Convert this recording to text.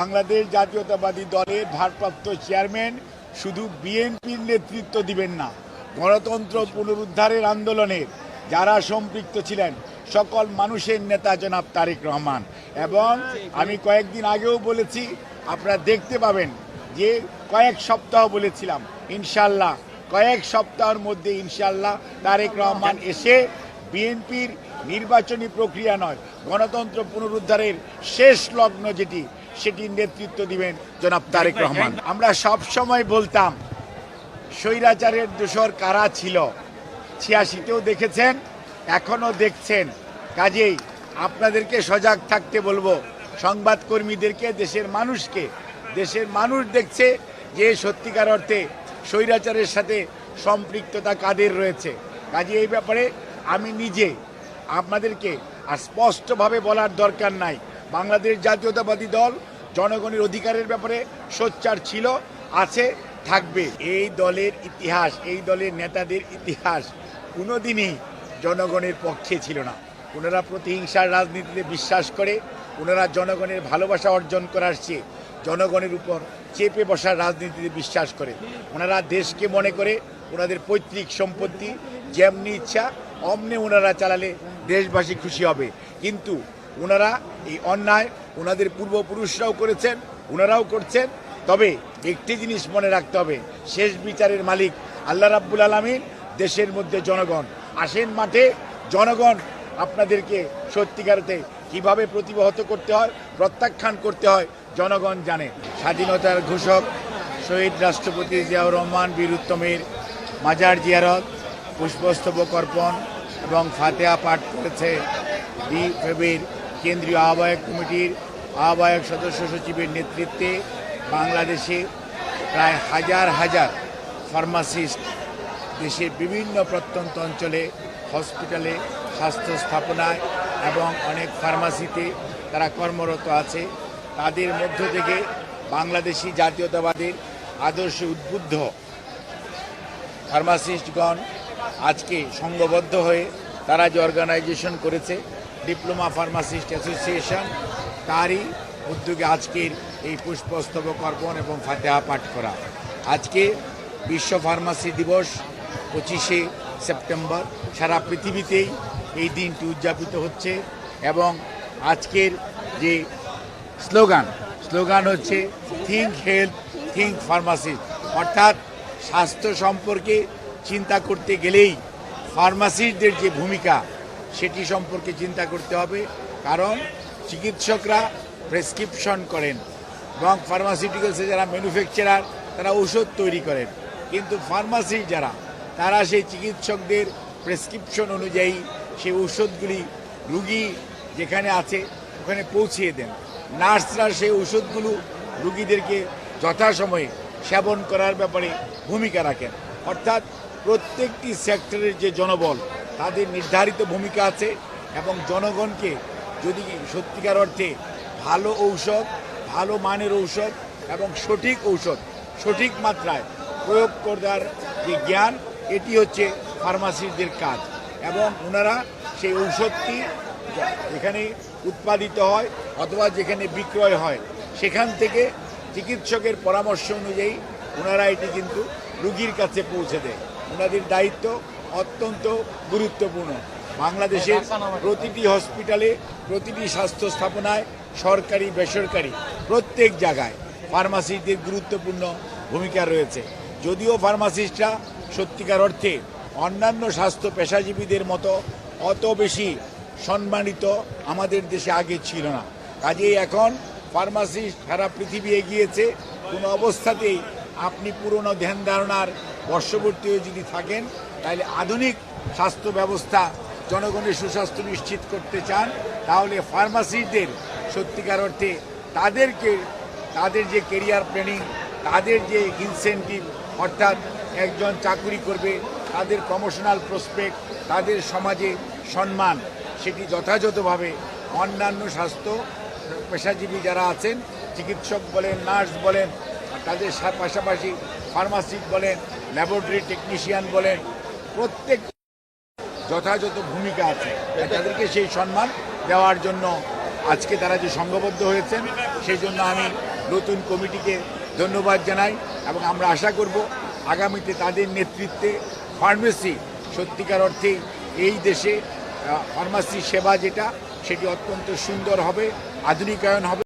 বাংলাদেশ জাতীয়তাবাদী দলের ভারপ্রাপ্ত চেয়ারম্যান শুধু বিএনপির নেতৃত্ব দিবেন না, গণতন্ত্র পুনরুদ্ধারের আন্দোলনের যারা সম্পৃক্ত ছিলেন সকল মানুষের নেতা জনাব তারেক রহমান। এবং আমি কয়েকদিন আগেও বলেছি, আপনারা দেখতে পাবেন যে কয়েক সপ্তাহ বলেছিলাম, ইনশাল্লাহ কয়েক সপ্তাহের মধ্যে ইনশাল্লাহ তারেক রহমান এসে বিএনপির নির্বাচনী প্রক্রিয়া নয়, গণতন্ত্র পুনরুদ্ধারের শেষ লগ্ন সেটির নেতৃত্ব দিবেন জনাব তারেক রহমান। আমরা সব সময় বলতাম স্বৈরাচারের দোসর কারা ছিল, 86তেও দেখেছেন, এখনও দেখছেন। কাজেই আপনাদেরকে সজাগ থাকতে বলবো, সংবাদকর্মীদেরকে, দেশের মানুষকে। দেশের মানুষ দেখছে যে সত্যিকার অর্থে স্বৈরাচারের সাথে সম্পৃক্ততা কাদের রয়েছে। কাজে এই ব্যাপারে আমি নিজে আপনাদেরকে আর স্পষ্টভাবে বলার দরকার নাই, বাংলাদেশ জাতীয়তাবাদী দল জনগণের অধিকারের ব্যাপারে সোচ্চার ছিল, আছে, থাকবে। এই দলের ইতিহাস, এই দলের নেতাদের ইতিহাস কোনোদিনই জনগণের পক্ষে ছিল না। ওনারা প্রতিহিংসার রাজনীতিতে বিশ্বাস করে, ওনারা জনগণের ভালোবাসা অর্জন করার চেয়ে জনগণের উপর চেপে বসার রাজনীতিতে বিশ্বাস করে। ওনারা দেশকে মনে করে ওনাদের পৈতৃক সম্পত্তি যেমনি ইচ্ছা অমনে ওনারা চালালে দেশবাসী খুশি হবে। কিন্তু ওনারা এই অন্যায় ওনাদের পূর্বপুরুষরাও করেছেন, ওনারাও করছেন। তবে একটি জিনিস মনে রাখতে হবে, শেষ বিচারের মালিক আল্লাহ রাব্বুল আলামিন, দেশের মধ্যে জনগণ। আসেন মাঠে, জনগণ আপনাদেরকে সত্যিকারতে কিভাবে প্রতিহত করতে হয়, প্রত্যাখ্যান করতে হয়, জনগণ জানে। স্বাধীনতার ঘোষক শহীদ রাষ্ট্রপতি জিয়াউর রহমান বীর উত্তমের মাজার জিয়ারত, পুষ্পস্তবক অর্পণ এবং ফাতেহা পাঠ করেছে ফেবের কেন্দ্রীয় আহ্বায়ক কমিটির আহ্বায়ক সদস্য সচিবের নেতৃত্বে বাংলাদেশে প্রায় হাজার হাজার ফার্মাসিস্ট দেশের বিভিন্ন প্রত্যন্ত অঞ্চলে, হসপিটালে, স্বাস্থ্য স্থাপনায় এবং অনেক ফার্মাসিতে তারা কর্মরত আছে। তাদের মধ্য থেকে বাংলাদেশি জাতীয়তাবাদের আদর্শে উদ্বুদ্ধ ফার্মাসিস্টগণ আজকে সংঘবদ্ধ হয়ে তারা যে অর্গানাইজেশন করেছে ডিপ্লোমা ফার্মাসিস্ট অ্যাসোসিয়েশন, তারই উদ্যোগে আজকের এই পুষ্পস্তবক অর্পণ এবং ফাতেহা পাঠ করা। আজকে বিশ্ব ফার্মাসি দিবস 25শে সেপ্টেম্বর, সারা পৃথিবীতেই এই দিনটি উদযাপিত হচ্ছে। এবং আজকের যে স্লোগান হচ্ছে থিঙ্ক হেলথ, থিঙ্ক ফার্মাসি। অর্থাৎ স্বাস্থ্য সম্পর্কে চিন্তা করতে গেলেই ফার্মাসিস্টদের যে ভূমিকা সেটি সম্পর্কে চিন্তা করতে হবে। কারণ চিকিৎসকরা প্রেসক্রিপশন করেন এবং ফার্মাসিউটিক্যালসে যারা ম্যানুফ্যাকচারার তারা ওষুধ তৈরি করেন, কিন্তু ফার্মাসিস্ট যারা, তারা সেই চিকিৎসকদের প্রেসক্রিপশন অনুযায়ী সেই ওষুধগুলি রুগী যেখানে আছে ওখানে পৌঁছিয়ে দেন। নার্সরা সেই ওষুধগুলো রুগীদেরকে যথাসময়ে সেবন করার ব্যাপারে ভূমিকা রাখেন। অর্থাৎ প্রত্যেকটি সেক্টরের যে জনবল, তাদের নির্ধারিত ভূমিকা আছে। এবং জনগণকে যদি সত্যিকার অর্থে ভালো ঔষধ, ভালো মানের ঔষধ এবং সঠিক ঔষধ সঠিক মাত্রায় প্রয়োগ করার যে জ্ঞান, এটি হচ্ছে ফার্মাসিস্টদের কাজ। এবং ওনারা সেই ঔষধটি যেখানে উৎপাদিত হয় অথবা যেখানে বিক্রয় হয় সেখান থেকে চিকিৎসকের পরামর্শ অনুযায়ী ওনারা এটি কিন্তু রুগীর কাছে পৌঁছে দেয়। ওনাদের দায়িত্ব অত্যন্ত গুরুত্বপূর্ণ। বাংলাদেশের প্রতিটি হসপিটালে, প্রতিটি স্বাস্থ্য স্থাপনায়, সরকারি বেসরকারি প্রত্যেক জায়গায় ফার্মাসিস্টদের গুরুত্বপূর্ণ ভূমিকা রয়েছে। যদিও ফার্মাসিস্টরা সত্যিকার অর্থে অন্যান্য স্বাস্থ্য পেশাজীবীদের মতো অত বেশি সম্মানিত আমাদের দেশে আগে ছিল না। কাজেই এখন ফার্মাসিস্ট সারা পৃথিবী এগিয়েছে। কোনো অবস্থাতেই আপনি পুরনো ধ্যান ধারণার বর্ষবর্তী হয়ে যদি থাকেন, তাহলে আধুনিক স্বাস্থ্য ব্যবস্থা, জনগণের সুস্বাস্থ্য নিশ্চিত করতে চান, তাহলে ফার্মাসিস্টদের সত্যিকার অর্থে তাদের যে কেরিয়ার প্ল্যানিং, তাদের যে ইনসেন্টিভ, অর্থাৎ একজন চাকুরি করবে, তাদের প্রমোশনাল প্রসপেক্ট, তাদের সমাজে সম্মান, সেটি যথাযথভাবে অন্যান্য স্বাস্থ্য পেশাজীবী যারা আছেন, চিকিৎসক বলেন, নার্স বলেন, তাদের পাশাপাশি ফার্মাসিস্ট বলেন, ল্যাবরেটরি টেকনিশিয়ান বলেন, প্রত্যেক যথাযথ ভূমিকা আছে। তাদেরকে সেই সম্মান দেওয়ার জন্য আজকে তারা যে সংঘবদ্ধ হয়েছেন, সেই জন্য আমি নতুন কমিটিকে ধন্যবাদ জানাই এবং আমরা আশা করব আগামীতে তাদের নেতৃত্বে ফার্মেসি সত্যিকার অর্থেই এই দেশে ফার্মাসি সেবা যেটা সেটি অত্যন্ত সুন্দর হবে, আধুনিকায়ন হবে।